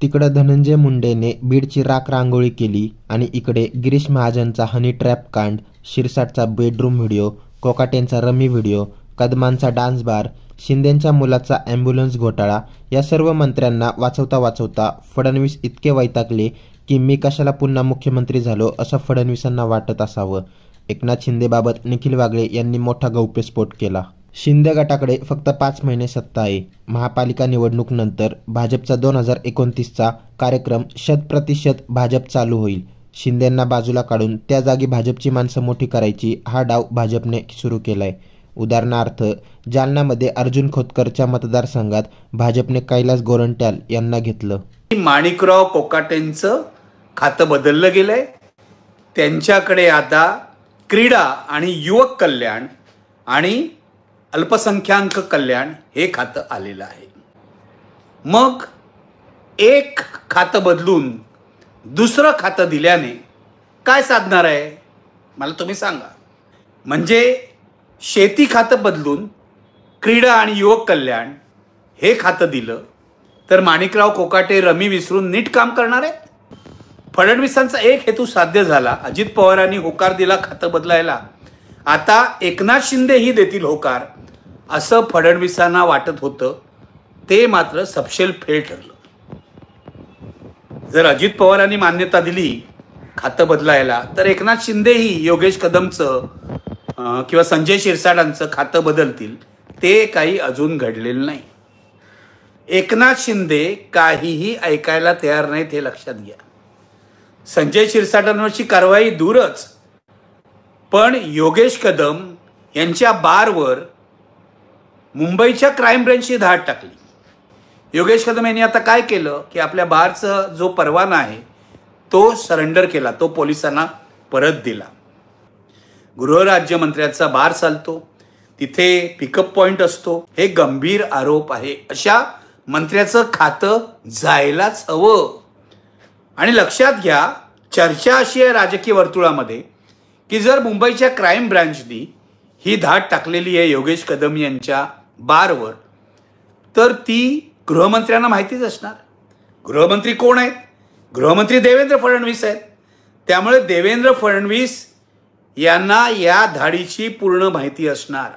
तिकडे धनंजय मुंडेने बीडची राख रांगोळी केली आणि इकडे गिरीश महाजनचा हनी ट्रॅप कांड, शिरसाटचा बेडरूम व्हिडिओ, कोकाटेंचा रमी व्हिडिओ, कदमांचा डान्स बार, शिंदेंच्या मुलाचा ॲम्ब्युलन्स घोटाळा या सर्व मंत्र्यांना वाचवता वाचवता फडणवीस इतके वैतागले की मी कशाला पुन्हा मुख्यमंत्री झालो असं फडणवीसांना वाटत असावं. एकनाथ शिंदेबाबत निखिल वागळे यांनी मोठा गौप्यस्फोट केला. शिंदे गटाकडे फक्त 5 महिने सत्ता आहे. महापालिका निवडणूक नंतर भाजपचा 2029चा कार्यक्रम 100% भाजप चालू होईल. शिंदेंना बाजूला काढून त्या जागी भाजपची माणसं मोठी करायची हा डाव भाजपने सुरू केलाय. उदाहरणार्थ जालन्यामध्ये अर्जुन खोतकरच्या मतदारसंघात भाजपने कैलास गोरंट्याल यांना घेतलं. माणिकराव कोकाटेंचं खातं बदललं गेलंय. त्यांच्याकडे आता क्रीडा आणि युवक कल्याण आणि अल्पसंख्याक कल्याण हे खातं आलेलं आहे. मग एक खातं बदलून दुसरं खातं दिल्याने काय साधणार आहे मला तुम्ही सांगा. म्हणजे शेती खातं बदलून क्रीडा आणि युवक कल्याण हे खातं दिलं तर माणिकराव कोकाटे रमी विसरून नीट काम करणार आहेत. फडणवीसांचा एक हेतू साध्य झाला. अजित पवारांनी होकार दिला खातं बदलायला. आता एकनाथ शिंदेही देतील होकार असं फडणवीसांना वाटत होतं. ते मात्र सपशेल फेल ठरलं. जर अजित पवारांनी मान्यता दिली खातं बदलायला तर एकनाथ शिंदेही योगेश कदमचं किंवा संजय शिरसाटांचं खातं बदलतील. ते काही अजून घडलेलं नाही. एकनाथ शिंदे काहीही ऐकायला तयार नाहीत हे लक्षात घ्या. संजय शिरसाटांवरची कारवाई दूरच, पण योगेश कदम यांच्या बारवर मुंबईच्या क्राईम ब्रँचची धाड टाकली. योगेश कदम यांनी आता काय केलं की आपल्या बारचा जो परवाना आहे तो सरेंडर केला, तो पोलिसांना परत दिला. गृहराज्यमंत्र्याचा बार चालतो, तिथे पिकअप पॉइंट असतो. हे गंभीर आरोप आहे. अशा मंत्र्याचं खातं जायलाच हवं. आणि लक्षात घ्या, चर्चा अशी आहे राजकीय वर्तुळामध्ये की जर मुंबईच्या क्राईम ब्रँचनी ही धाड टाकलेली आहे योगेश कदम यांच्या बारवर तर ती गृहमंत्र्यांना माहितीच असणार. गृहमंत्री कोण आहेत? गृहमंत्री देवेंद्र फडणवीस आहेत. त्यामुळे देवेंद्र फडणवीस यांना या धाडीची पूर्ण माहिती असणार.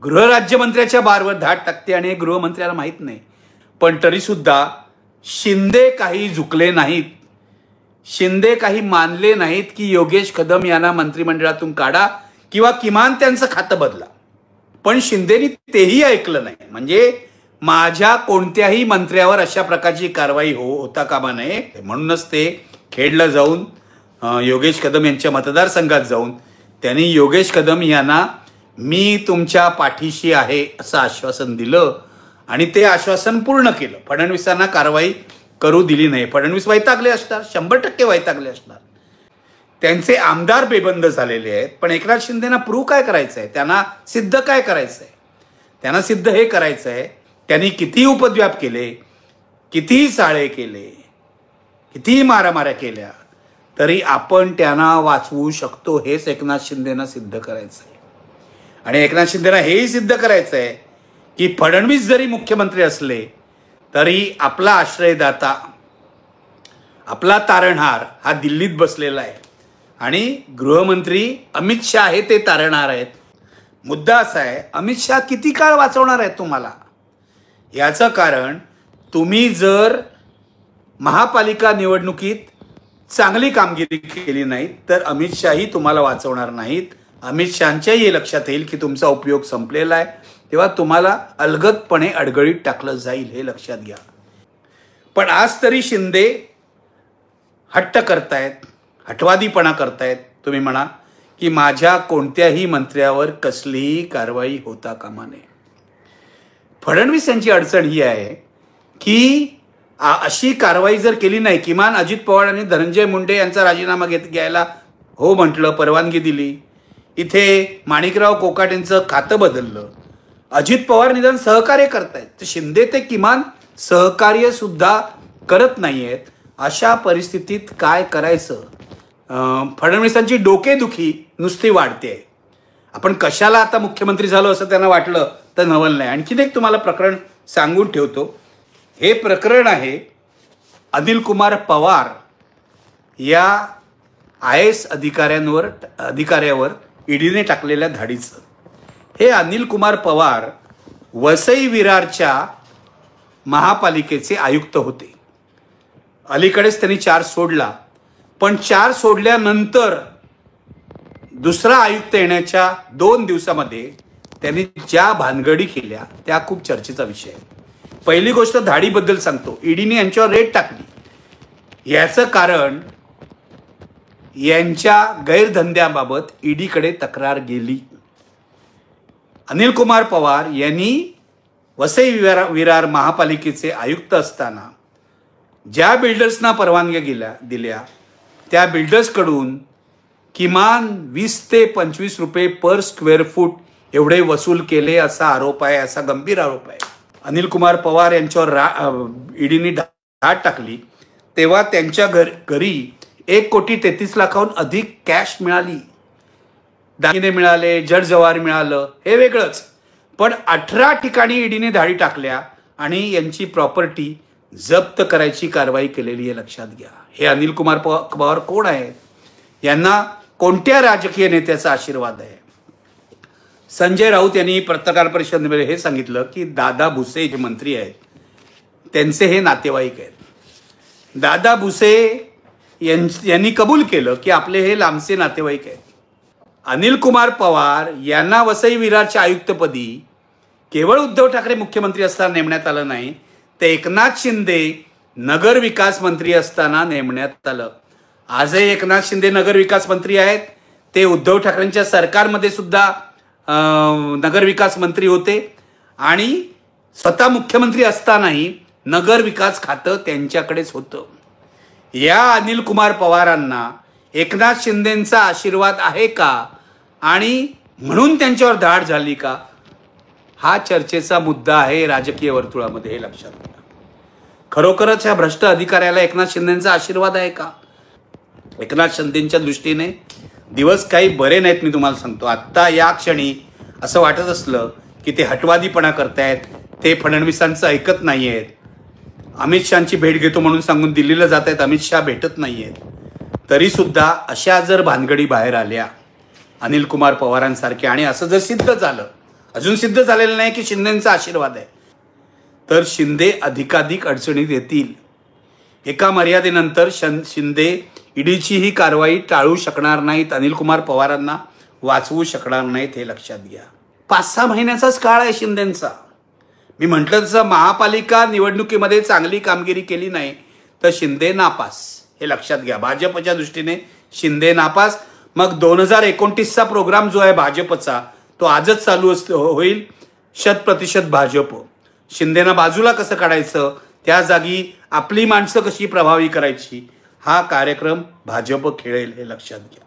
गृहराज्यमंत्र्याच्या बारवर धाड टाकते आणि हे गृहमंत्र्याला माहीत नाही. पण तरीसुद्धा शिंदे काही झुकले नाहीत. शिंदे काही मानले नाहीत की योगेश कदम यांना मंत्रिमंडळातून काढा किंवा किमान त्यांचं खातं बदला. पण शिंदेनी तेही ऐकलं नाही. म्हणजे माझ्या कोणत्याही मंत्र्यावर अशा प्रकारची कारवाई होता कामा नये. म्हणूनच ते खेडला जाऊन योगेश कदम यांच्या मतदारसंघात जाऊन त्यांनी योगेश कदम यांना मी तुमच्या पाठीशी आहे असं आश्वासन दिलं आणि ते आश्वासन पूर्ण केलं. फडणवीसांना कारवाई करू दिली नाही. फडणवीस वैतागले असणार, 100% वैतागले असणार. त्यांचे आमदार बेबंद झालेले आहेत. पण एकनाथ शिंदेना प्रूव्ह काय करायचं आहे, त्यांना सिद्ध काय करायचं आहे? त्यांना सिद्ध हे करायचं आहे त्यांनी किती उपद्व्याप केले, किती चाळे केले, किती मारामाऱ्या केल्या तरी आपण त्यांना वाचवू शकतो हेच एकनाथ शिंदेना सिद्ध करायचं आहे. आणि एकनाथ शिंदेना हेही सिद्ध करायचं आहे की फडणवीस जरी मुख्यमंत्री असले तरी आपला आश्रयदाता, आपला तारणहार हा दिल्लीत बसलेला आहे आणि गृहमंत्री अमित शहा हे ते तारणहार आहेत. मुद्दा असा आहे, अमित शहा किती काळ वाचवणार आहेत तुम्हाला? याचं कारण तुम्ही जर महापालिका निवडणुकीत चांगली कामगिरी केली नाही तर अमित शहाही तुम्हाला वाचवणार नाहीत. अमित शहांच्याही हे लक्षात येईल की तुमचा उपयोग संपलेला आहे, तेव्हा तुम्हाला अलगदपणे अडगळीत टाकलं जाईल हे लक्षात घ्या. पण आज तरी शिंदे हट्ट करतायत, हटवादीपणा करतायत. तुम्ही म्हणा की माझ्या कोणत्याही मंत्र्यावर कसलीही कारवाई होता कामा नये. फडणवीस यांची अडचण ही आहे की अशी कारवाई जर केली नाही, किमान अजित पवार आणि धनंजय मुंडे यांचा राजीनामा घ्यायला हो म्हटलं, परवानगी दिली, इथे माणिकराव कोकाटेंचं खातं बदललं, अजित पवार निदान सहकार्य करतायत तर शिंदे ते किमान सहकार्य सुद्धा करत नाहीयेत. अशा परिस्थितीत काय करायचं? फडणवीसांची डोकेदुखी नुसती वाढते. आपण कशाला आता मुख्यमंत्री झालो असं त्यांना वाटलं तर नवल नाही. आणखीन एक तुम्हाला प्रकरण सांगून ठेवतो. हे प्रकरण आहे अनिल कुमार पवार या IAS अधिकाऱ्यावर ईडीने टाकलेल्या धाडीचं. हे अनिल कुमार पवार वसई विरारच्या महापालिकेचे आयुक्त होते. अलीकडेच त्यांनी 4 सोडला, पण 4 सोडल्यानंतर दुसरा आयुक्त येण्याच्या 2 दिवसामध्ये त्यांनी ज्या भानगडी केल्या त्या खूप चर्चेचा विषय आहे. पहिली गोष्ट धाडीबद्दल सांगतो. ईडीने यांच्यावर रेड टाकली. याचं कारण यांच्या गैरधंद्याबाबत ईडीकडे तक्रार गेली. अनिल कुमार पवार यांनी वसई विरार महापालिकेचे आयुक्त असताना ज्या बिल्डर्सना परवानग्या दिल्या त्या बिल्डर्सकडून किमान 20 ते 25 रुपये पर स्क्वेअर फूट एवढे वसूल केले असा आरोप आहे. असा गंभीर आरोप आहे. अनिल कुमार पवार यांच्यावर ईडीने धाड टाकली तेव्हा त्यांच्या घरी 1,33,00,000हून अधिक कॅश मिळाली. दागिने मिळाले, जड जवाहर मिळालं, हे वेगळंच. पण 18 ठिकाणी ईडीने धाडी टाकल्या आणि यांची प्रॉपर्टी जप्त करायची कारवाई केलेली आहे. लक्षात घ्या. हे अनिल कुमार पवार कोण आहे? यांना कोणत्या राजकीय नेत्याचा आशीर्वाद आहे? संजय राऊत यांनी पत्रकार परिषदेमध्ये हे सांगितलं की दादा भुसे जे मंत्री आहेत त्यांचे हे नातेवाईक आहेत. दादा भुसे यांनी कबूल केलं की आपले हे लांबचे नातेवाईक आहेत. अनिल कुमार पवार यांना वसई विरारच्या आयुक्तपदी केवळ उद्धव ठाकरे मुख्यमंत्री असताना नेमण्यात आलं नाही, ते एकनाथ शिंदे नगर विकास मंत्री असताना नेमण्यात आलं. आजही एकनाथ शिंदे नगर विकास मंत्री आहेत. ते उद्धव ठाकरेंच्या सरकारमध्ये सुद्धा नगर विकास मंत्री होते आणि स्वतः मुख्यमंत्री असतानाही नगर विकास खातं त्यांच्याकडेच होतं. या अनिल कुमार पवारांना एकनाथ शिंदेंचा आशीर्वाद आहे का आणि म्हणून त्यांच्यावर धाड झाली का, हा चर्चेचा मुद्दा आहे राजकीय वर्तुळामध्ये. हे लक्षात घ्या. खरोखरच ह्या भ्रष्ट अधिकाऱ्याला एकनाथ शिंदेंचा आशीर्वाद आहे का? एकनाथ शिंदेंच्या दृष्टीने दिवस काही बरे नाहीत. मी तुम्हाला सांगतो. आत्ता या क्षणी असं वाटत असलं की ते हटवादीपणा करतायत, ते फडणवीसांचं ऐकत नाहीयेत. अमित शहाची भेट घेतो म्हणून सांगून दिल्लीला जात आहेत, अमित शहा भेटत नाहीयेत. तरी सुद्धा अशा जर भानगडी बाहेर आल्या अनिल कुमार पवारांसारख्या आणि असं जर सिद्ध झालं, अजून सिद्ध झालेलं नाही की शिंदेंचा आशीर्वाद आहे, तर शिंदे अधिकाधिक अडचणीत येतील. एका मर्यादेनंतर शिंदे ईडीची ही कारवाई टाळू शकणार नाहीत, अनिल कुमार पवारांना वाचवू शकणार नाहीत. हे लक्षात घ्या. 5-6 महिन्याचाच काळ आहे शिंदेंचा. मी म्हटलं तसं महापालिका निवडणुकीमध्ये चांगली कामगिरी केली नाही तर शिंदे नापास. हे लक्षात घ्या. भाजपच्या दृष्टीने शिंदे नापास. मग 2029चा प्रोग्राम जो आहे भाजपचा तो आजच चालू होईल. 100% भाजप. शिंदेना बाजूला कसं काढायचं, त्या जागी आपली माणसं कशी प्रभावी करायची, हा कार्यक्रम भाजप खेळेल. हे लक्षात घ्या.